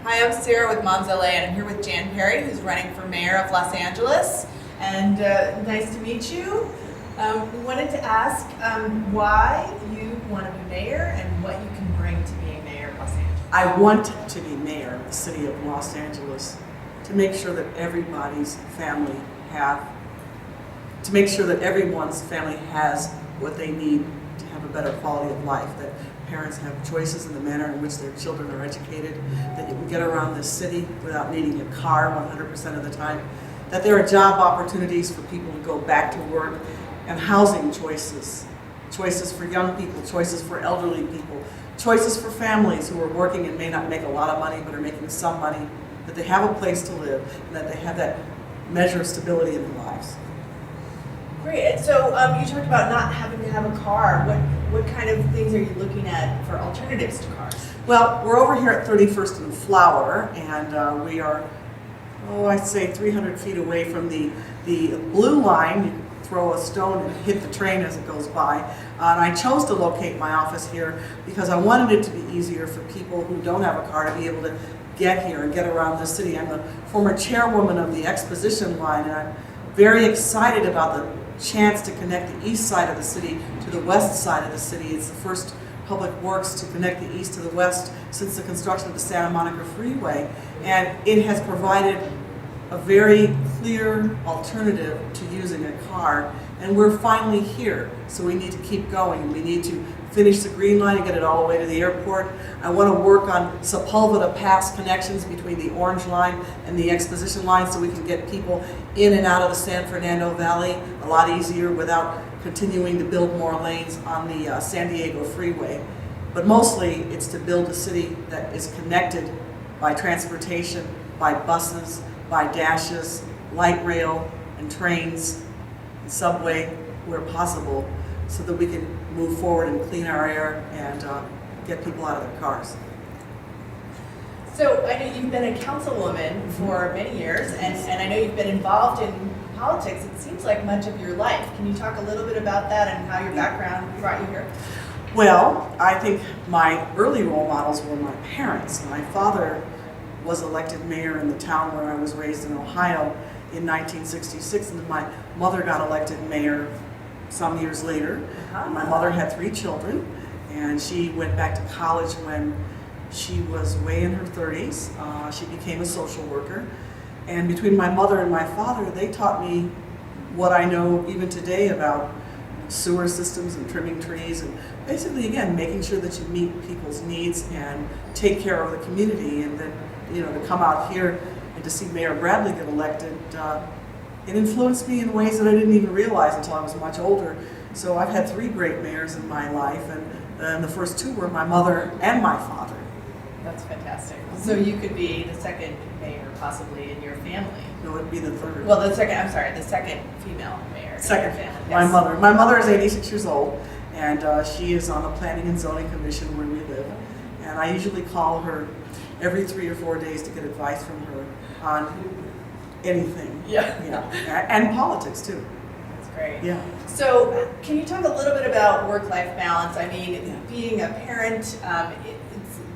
Hi, I'm Sarah with Moms LA, and I'm here with Jan Perry, who's running for mayor of Los Angeles. And nice to meet you. We wanted to ask why you want to be mayor and what you can bring to being mayor of Los Angeles. I want to be mayor of the city of Los Angeles to make sure that everybody's family everyone's family has what they need to have a better quality of life, that parents have choices in the manner in which their children are educated, that you can get around this city without needing a car 100% of the time, that there are job opportunities for people to go back to work, and housing choices for young people, choices for elderly people, choices for families who are working and may not make a lot of money but are making some money, that they have a place to live and that they have that measure of stability in their lives. Great. And so you talked about not having to have a car. What kind of things are you looking at for alternatives to cars? Well, we're over here at 31st and Flower, and we are, I'd say 300 feet away from the blue line. You can throw a stone and hit the train as it goes by. And I chose to locate my office here because I wanted it to be easier for people who don't have a car to be able to get here and get around the city. I'm the former chairwoman of the Exposition Line, and I'm very excited about the chance to connect the east side of the city to the west side of the city. It's the first public works to connect the east to the west since the construction of the Santa Monica Freeway, and it has provided a very clear alternative to using a car, and we're finally here, so we need to keep going. We need to finish the Green Line and get it all the way to the airport. I want to work on Sepulveda Pass connections between the Orange Line and the Exposition Line so we can get people in and out of the San Fernando Valley a lot easier without continuing to build more lanes on the San Diego Freeway. But mostly it's to build a city that is connected by transportation, by buses, by dashes, light rail and trains, and subway where possible, so that we can move forward and clean our air and get people out of their cars. So I know you've been a councilwoman for many years, and I know you've been involved in politics, it seems like, much of your life. Can you talk a little bit about that and how your background brought you here? Well, I think my early role models were my parents. My father was elected mayor in the town where I was raised in Ohio in 1966, and then my mother got elected mayor some years later. My mother had 3 children, and she went back to college when she was way in her 30s. She became a social worker, and between my mother and my father, they taught me what I know even today about sewer systems and trimming trees, and basically, again, making sure that you meet people's needs and take care of the community. And then, to come out here and to see Mayor Bradley get elected, it influenced me in ways that I didn't even realize until I was much older. So I've had 3 great mayors in my life, and the first 2 were my mother and my father. That's fantastic. So you could be the second mayor possibly in your family. No, it'd be the third. Well, the second female mayor Second, in your family. my Yes. mother. My mother is 86 years old, and she is on the Planning and Zoning Commission where we live. And I usually call her every 3 or 4 days to get advice from her on anything. Yeah. And politics too. That's great. Yeah. So can you talk a little bit about work-life balance? I mean, Yeah. being a parent,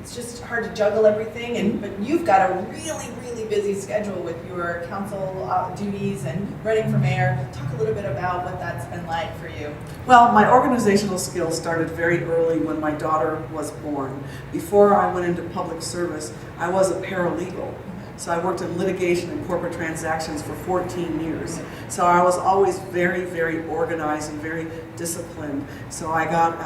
it's just hard to juggle everything, but you've got a really, really busy schedule with your council duties and running for mayor. Talk a little bit about what that's been like for you. Well, my organizational skills started very early when my daughter was born. Before I went into public service, I was a paralegal. So I worked in litigation and corporate transactions for 14 years. So I was always very, very organized and very disciplined. So I got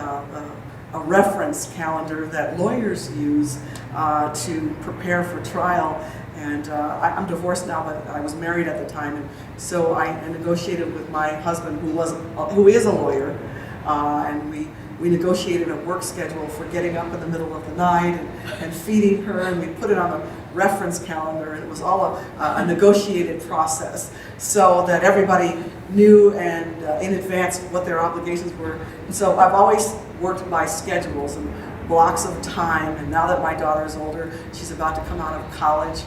a reference calendar that lawyers use to prepare for trial. And I'm divorced now, but I was married at the time. And so I negotiated with my husband, who is a lawyer, and we negotiated a work schedule for getting up in the middle of the night and feeding her, and we put it on a reference calendar, and it was all a negotiated process so that everybody knew and in advance what their obligations were. And so I've always worked by schedules and blocks of time, and now that my daughter's older, she's about to come out of college.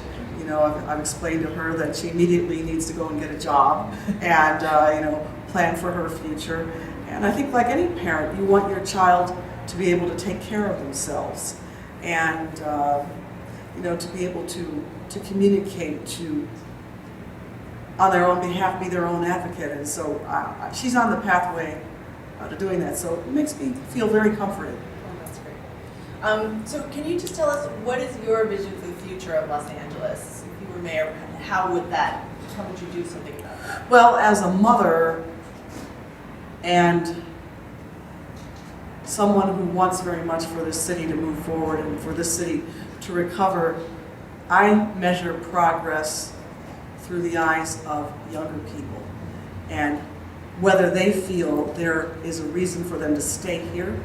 I've explained to her that she immediately needs to go and get a job and plan for her future. And I think, like any parent, you want your child to be able to take care of themselves. And you know, to be able to communicate, to on their own behalf be their own advocate. And so she's on the pathway to doing that. So it makes me feel very comforted. Oh, that's great. So can you just tell us, what is your vision for the future of Los Angeles? If you were mayor, how would you do something about that? Well, as a mother and someone who wants very much for this city to move forward and for this city to recover, I measure progress through the eyes of younger people and whether they feel there is a reason for them to stay here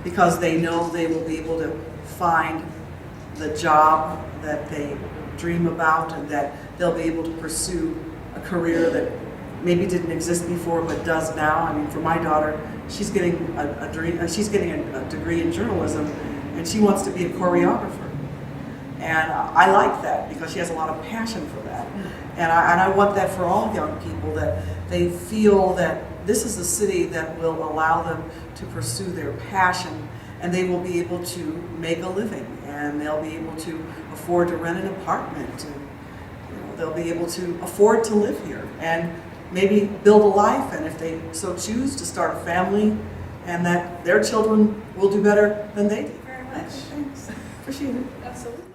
because they know they will be able to find the job that they dream about and that they'll be able to pursue a career that maybe didn't exist before but does now. I mean, for my daughter, she's getting a degree in journalism and she wants to be a choreographer. And I like that because she has a lot of passion for that. And I want that for all young people, that they feel that this is a city that will allow them to pursue their passion and they will be able to make a living and they'll be able to afford to rent an apartment and they'll be able to afford to live here and maybe build a life, and if they so choose, to start a family, and that their children will do better than they did. Thank you very much. Thanks. Appreciate it. Absolutely.